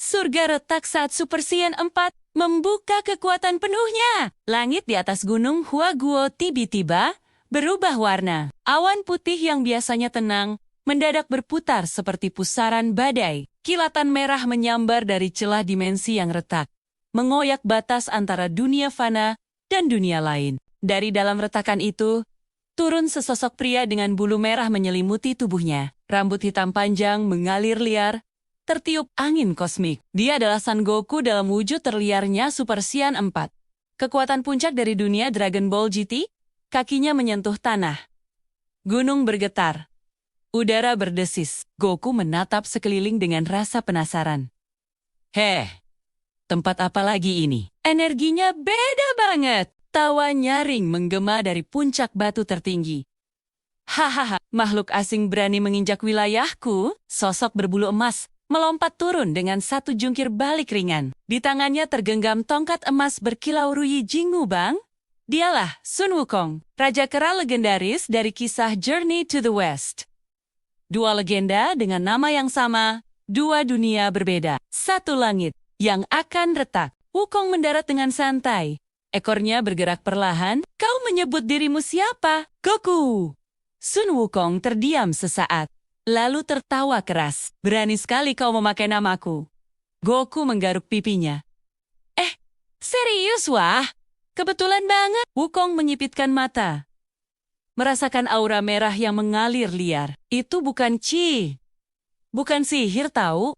Surga retak saat Super Saiyan 4 membuka kekuatan penuhnya. Langit di atas gunung Huaguo tiba-tiba berubah warna. Awan putih yang biasanya tenang mendadak berputar seperti pusaran badai. Kilatan merah menyambar dari celah dimensi yang retak, mengoyak batas antara dunia fana dan dunia lain. Dari dalam retakan itu, turun sesosok pria dengan bulu merah menyelimuti tubuhnya. Rambut hitam panjang mengalir liar, tertiup angin kosmik. Dia adalah Son Goku dalam wujud terliarnya Super Saiyan 4. Kekuatan puncak dari dunia Dragon Ball GT, kakinya menyentuh tanah. Gunung bergetar. Udara berdesis. Goku menatap sekeliling dengan rasa penasaran. Tempat apa lagi ini? Energinya beda banget. Tawa nyaring menggema dari puncak batu tertinggi. Hahaha, makhluk asing berani menginjak wilayahku? Sosok berbulu emas melompat turun dengan satu jungkir balik ringan. Di tangannya tergenggam tongkat emas berkilau Ruyi Jingu Bang. Dialah Sun Wukong, raja kera legendaris dari kisah Journey to the West. Dua legenda dengan nama yang sama, dua dunia berbeda. Satu langit yang akan retak. Wukong mendarat dengan santai. Ekornya bergerak perlahan. Kau menyebut dirimu siapa? Goku! Sun Wukong terdiam sesaat, lalu tertawa keras. Berani sekali kau memakai namaku. Goku menggaruk pipinya. Serius wah? Kebetulan banget. Wukong menyipitkan mata, merasakan aura merah yang mengalir liar. Itu bukan chi. Bukan sihir tahu.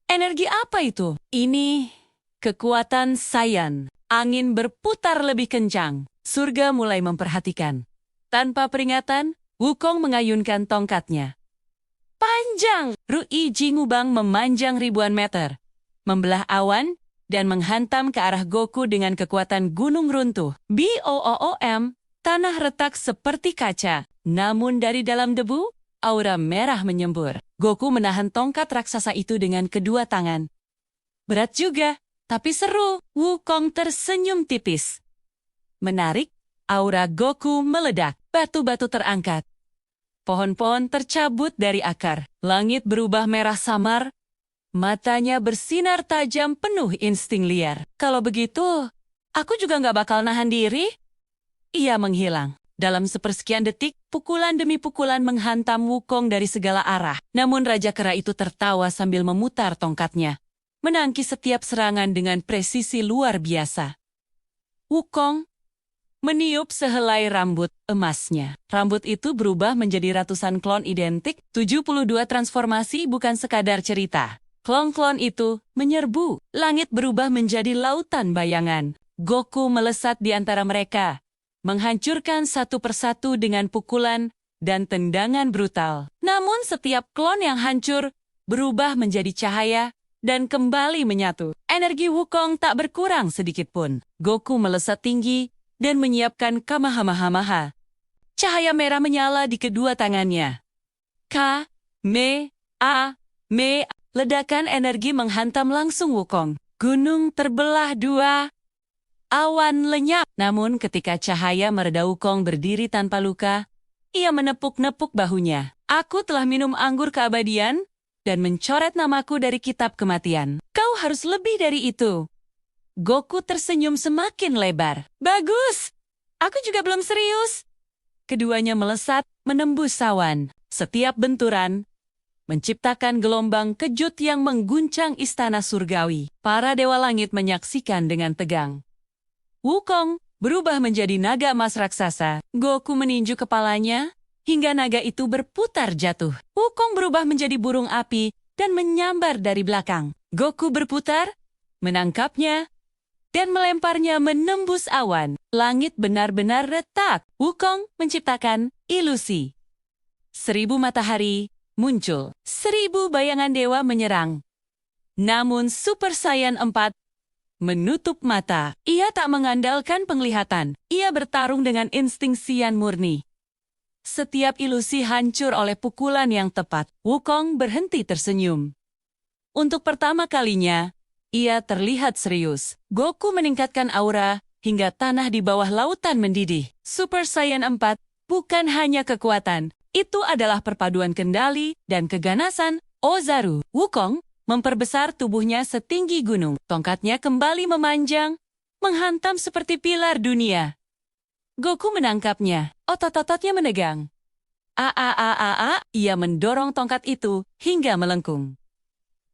Energi apa itu? Ini kekuatan Saiyan. Angin berputar lebih kencang. Surga mulai memperhatikan. Tanpa peringatan, Wukong mengayunkan tongkatnya. Panjang! Ruyi Jingu Bang memanjang ribuan meter, membelah awan, dan menghantam ke arah Goku dengan kekuatan gunung runtuh. BOOM, tanah retak seperti kaca. Namun dari dalam debu, aura merah menyembur. Goku menahan tongkat raksasa itu dengan kedua tangan. Berat juga, tapi seru. Wukong tersenyum tipis. Menarik, aura Goku meledak. Batu-batu terangkat. Pohon-pohon tercabut dari akar. Langit berubah merah samar. Matanya bersinar tajam penuh insting liar. Kalau begitu, aku juga nggak bakal nahan diri. Ia menghilang. Dalam sepersekian detik, pukulan demi pukulan menghantam Wukong dari segala arah. Namun Raja Kera itu tertawa sambil memutar tongkatnya, menangkis setiap serangan dengan presisi luar biasa. Wukong meniup sehelai rambut emasnya. Rambut itu berubah menjadi ratusan klon identik. 72 transformasi bukan sekadar cerita. Klon-klon itu menyerbu. Langit berubah menjadi lautan bayangan. Goku melesat di antara mereka, menghancurkan satu persatu dengan pukulan dan tendangan brutal. Namun setiap klon yang hancur berubah menjadi cahaya dan kembali menyatu. Energi Wukong tak berkurang sedikit pun. Goku melesat tinggi dan menyiapkan Kamehameha. Cahaya merah menyala di kedua tangannya. Ledakan energi menghantam langsung Wukong. Gunung terbelah dua. Awan lenyap. Namun ketika cahaya mereda, Wukong berdiri tanpa luka. Ia menepuk-nepuk bahunya. Aku telah minum anggur keabadian dan mencoret namaku dari kitab kematian. Kau harus lebih dari itu. Goku tersenyum semakin lebar. Bagus! Aku juga belum serius. Keduanya melesat, menembus awan. Setiap benturan menciptakan gelombang kejut yang mengguncang istana surgawi. Para dewa langit menyaksikan dengan tegang. Wukong berubah menjadi naga emas raksasa. Goku meninju kepalanya hingga naga itu berputar jatuh. Wukong berubah menjadi burung api dan menyambar dari belakang. Goku berputar, menangkapnya, dan melemparnya menembus awan. Langit benar-benar retak. Wukong menciptakan ilusi. 1000 matahari muncul. 1000 bayangan dewa menyerang. Namun Super Saiyan 4 menutup mata. Ia tak mengandalkan penglihatan. Ia bertarung dengan insting Saiyan murni. Setiap ilusi hancur oleh pukulan yang tepat. Wukong berhenti tersenyum. Untuk pertama kalinya, ia terlihat serius. Goku meningkatkan aura hingga tanah di bawah lautan mendidih. Super Saiyan 4 bukan hanya kekuatan. Itu adalah perpaduan kendali dan keganasan Ozaru. Wukong memperbesar tubuhnya setinggi gunung. Tongkatnya kembali memanjang, menghantam seperti pilar dunia. Goku menangkapnya, otot-ototnya menegang. Ia mendorong tongkat itu hingga melengkung.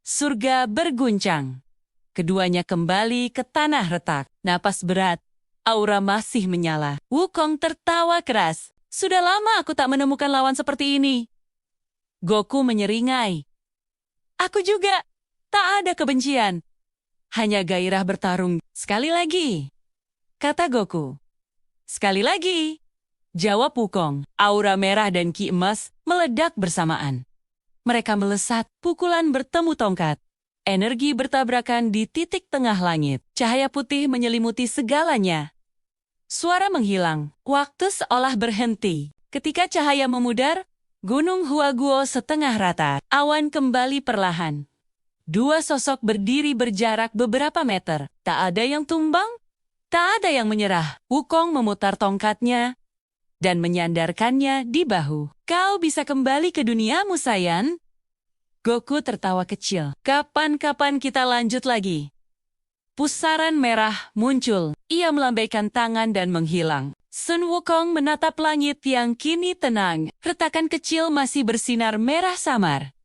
Surga berguncang. Keduanya kembali ke tanah retak. Napas berat, aura masih menyala. Wukong tertawa keras. Sudah lama aku tak menemukan lawan seperti ini. Goku menyeringai. Aku juga. Tak ada kebencian. Hanya gairah bertarung. Sekali lagi, kata Goku. Sekali lagi, jawab Wukong. Aura merah dan ki emas meledak bersamaan. Mereka melesat, pukulan bertemu tongkat. Energi bertabrakan di titik tengah langit. Cahaya putih menyelimuti segalanya. Suara menghilang, waktu seolah berhenti. Ketika cahaya memudar, Gunung Huaguo setengah rata. Awan kembali perlahan. Dua sosok berdiri berjarak beberapa meter. Tak ada yang tumbang, tak ada yang menyerah. Wukong memutar tongkatnya dan menyandarkannya di bahu. Kau bisa kembali ke duniamu, sayang? Goku tertawa kecil. Kapan-kapan kita lanjut lagi. Pusaran merah muncul. Ia melambaikan tangan dan menghilang. Sun Wukong menatap langit yang kini tenang. Retakan kecil masih bersinar merah samar.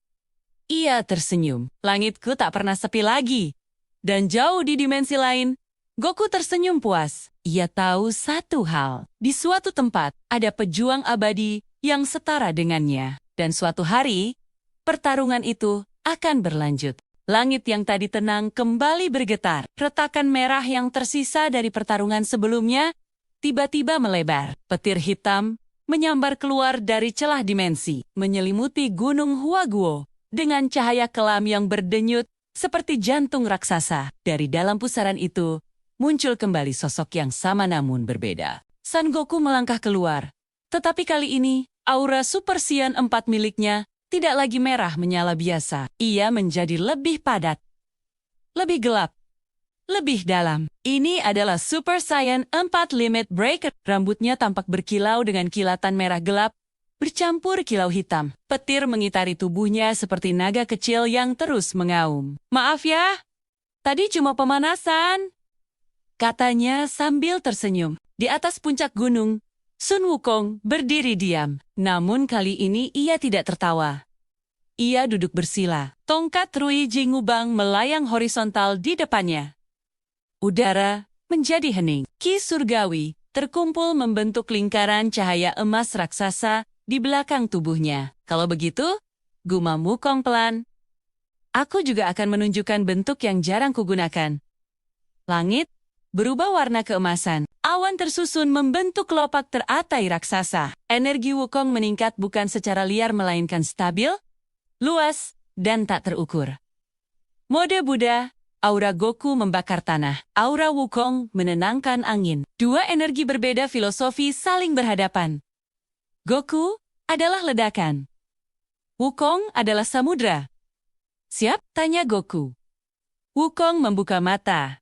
Ia tersenyum. Langitku tak pernah sepi lagi. Dan jauh di dimensi lain, Goku tersenyum puas. Ia tahu satu hal. Di suatu tempat, ada pejuang abadi yang setara dengannya. Dan suatu hari, pertarungan itu akan berlanjut. Langit yang tadi tenang kembali bergetar. Retakan merah yang tersisa dari pertarungan sebelumnya tiba-tiba melebar. Petir hitam menyambar keluar dari celah dimensi, menyelimuti Gunung Huaguo dengan cahaya kelam yang berdenyut seperti jantung raksasa. Dari dalam pusaran itu, muncul kembali sosok yang sama namun berbeda. Son Goku melangkah keluar. Tetapi kali ini, aura Super Saiyan 4 miliknya tidak lagi merah menyala biasa. Ia menjadi lebih padat, lebih gelap, lebih dalam. Ini adalah Super Saiyan 4 Limit Breaker. Rambutnya tampak berkilau dengan kilatan merah gelap, bercampur kilau hitam. Petir mengitari tubuhnya seperti naga kecil yang terus mengaum. Maaf ya, tadi cuma pemanasan, katanya sambil tersenyum. Di atas puncak gunung, Sun Wukong berdiri diam. Namun kali ini ia tidak tertawa. Ia duduk bersila. Tongkat Rui Jingubang melayang horizontal di depannya. Udara menjadi hening. Ki surgawi terkumpul membentuk lingkaran cahaya emas raksasa di belakang tubuhnya. Kalau begitu, gumam Wukong pelan, aku juga akan menunjukkan bentuk yang jarang kugunakan. Langit berubah warna keemasan. Awan tersusun membentuk kelopak teratai raksasa. Energi Wukong meningkat bukan secara liar melainkan stabil, luas, dan tak terukur. Mode Buddha, aura Goku membakar tanah. Aura Wukong menenangkan angin. Dua energi berbeda filosofi saling berhadapan. Goku adalah ledakan. Wukong adalah samudra. Siap? Tanya Goku. Wukong membuka mata.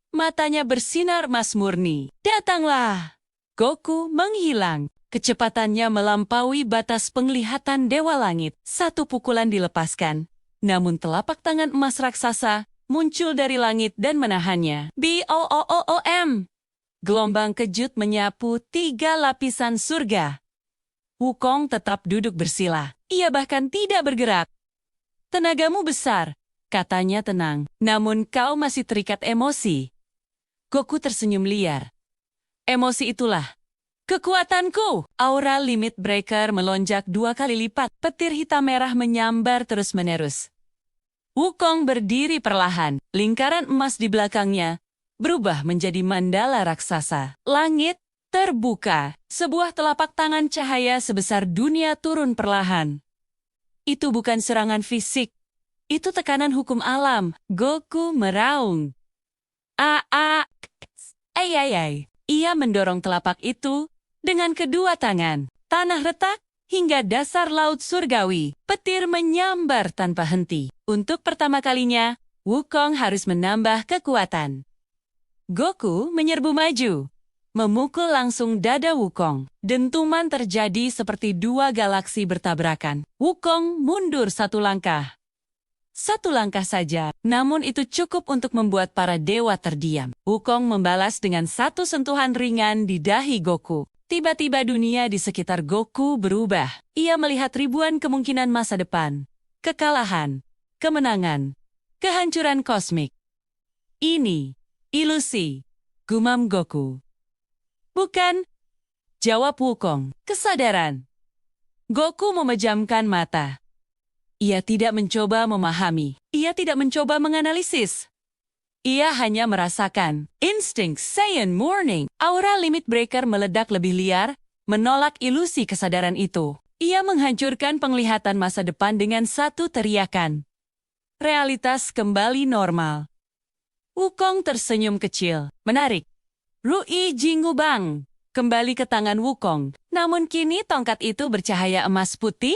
Matanya bersinar emas murni. Datanglah! Goku menghilang. Kecepatannya melampaui batas penglihatan Dewa Langit. Satu pukulan dilepaskan. Namun telapak tangan emas raksasa muncul dari langit dan menahannya. BOOOM! Gelombang kejut menyapu 3 lapisan surga. Wukong tetap duduk bersila. Ia bahkan tidak bergerak. Tenagamu besar, katanya tenang. Namun kau masih terikat emosi. Goku tersenyum liar. Emosi itulah kekuatanku. Aura Limit Breaker melonjak 2 kali lipat. Petir hitam merah menyambar terus-menerus. Wukong berdiri perlahan. Lingkaran emas di belakangnya berubah menjadi mandala raksasa. Langit terbuka. Sebuah telapak tangan cahaya sebesar dunia turun perlahan. Itu bukan serangan fisik. Itu tekanan hukum alam. Goku meraung. Ai. Ia mendorong telapak itu dengan kedua tangan. Tanah retak hingga dasar laut surgawi. Petir menyambar tanpa henti. Untuk pertama kalinya, Wukong harus menambah kekuatan. Goku menyerbu maju. Memukul langsung dada Wukong. Dentuman terjadi seperti 2 galaksi bertabrakan. Wukong mundur 1 langkah. Satu langkah saja, namun itu cukup untuk membuat para dewa terdiam. Wukong membalas dengan satu sentuhan ringan di dahi Goku. Tiba-tiba dunia di sekitar Goku berubah. Ia melihat ribuan kemungkinan masa depan. Kekalahan, kemenangan, kehancuran kosmik. Ini ilusi, gumam Goku. Bukan, jawab Wukong. Kesadaran. Goku memejamkan mata. Ia tidak mencoba memahami. Ia tidak mencoba menganalisis. Ia hanya merasakan. Insting Saiyan Morning. Aura limit breaker meledak lebih liar, menolak ilusi kesadaran itu. Ia menghancurkan penglihatan masa depan dengan satu teriakan. Realitas kembali normal. Wukong tersenyum kecil. Menarik. Rui Jingubang kembali ke tangan Wukong. Namun kini tongkat itu bercahaya emas putih,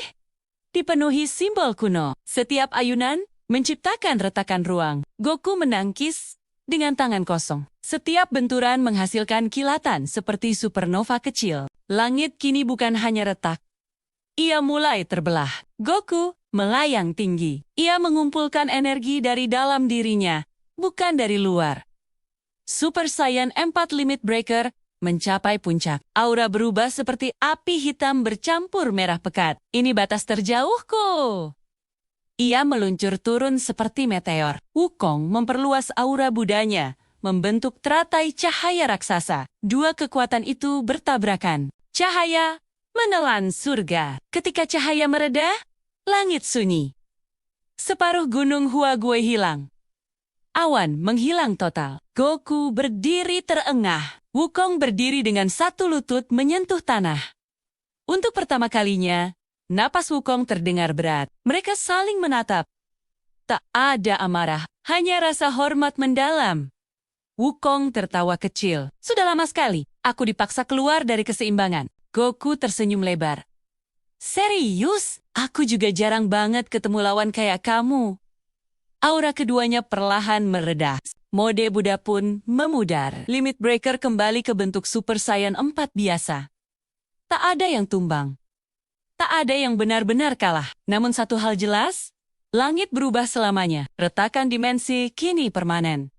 dipenuhi simbol kuno. Setiap ayunan menciptakan retakan ruang. Goku menangkis dengan tangan kosong. Setiap benturan menghasilkan kilatan seperti supernova kecil. Langit kini bukan hanya retak. Ia mulai terbelah. Goku melayang tinggi. Ia mengumpulkan energi dari dalam dirinya, bukan dari luar. Super Saiyan 4 Limit Breaker mencapai puncak. Aura berubah seperti api hitam bercampur merah pekat. Ini batas terjauhku. Ia meluncur turun seperti meteor. Wukong memperluas aura budanya, membentuk teratai cahaya raksasa. Dua kekuatan itu bertabrakan. Cahaya menelan surga. Ketika cahaya mereda, langit sunyi. Separuh gunung Huaguo hilang. Awan menghilang total. Goku berdiri terengah. Wukong berdiri dengan satu lutut menyentuh tanah. Untuk pertama kalinya, napas Wukong terdengar berat. Mereka saling menatap. Tak ada amarah, hanya rasa hormat mendalam. Wukong tertawa kecil. Sudah lama sekali, aku dipaksa keluar dari keseimbangan. Goku tersenyum lebar. Serius? Aku juga jarang banget ketemu lawan kayak kamu. Aura keduanya perlahan mereda. Mode Buddha pun memudar. Limit Breaker kembali ke bentuk Super Saiyan 4 biasa. Tak ada yang tumbang. Tak ada yang benar-benar kalah. Namun satu hal jelas, langit berubah selamanya. Retakan dimensi kini permanen.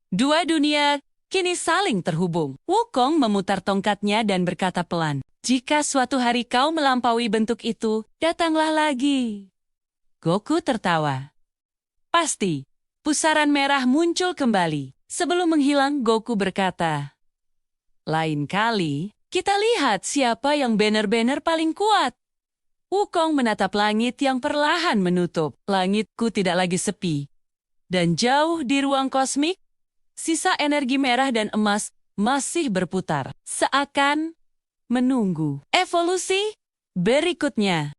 Dua dunia kini saling terhubung. Wukong memutar tongkatnya dan berkata pelan, "Jika suatu hari kau melampaui bentuk itu, datanglah lagi." Goku tertawa. Pasti. Pusaran merah muncul kembali. Sebelum menghilang, Goku berkata, "Lain kali, kita lihat siapa yang benar-benar paling kuat." Wukong menatap langit yang perlahan menutup. Langitku tidak lagi sepi. Dan jauh di ruang kosmik, sisa energi merah dan emas masih berputar. Seakan menunggu evolusi berikutnya.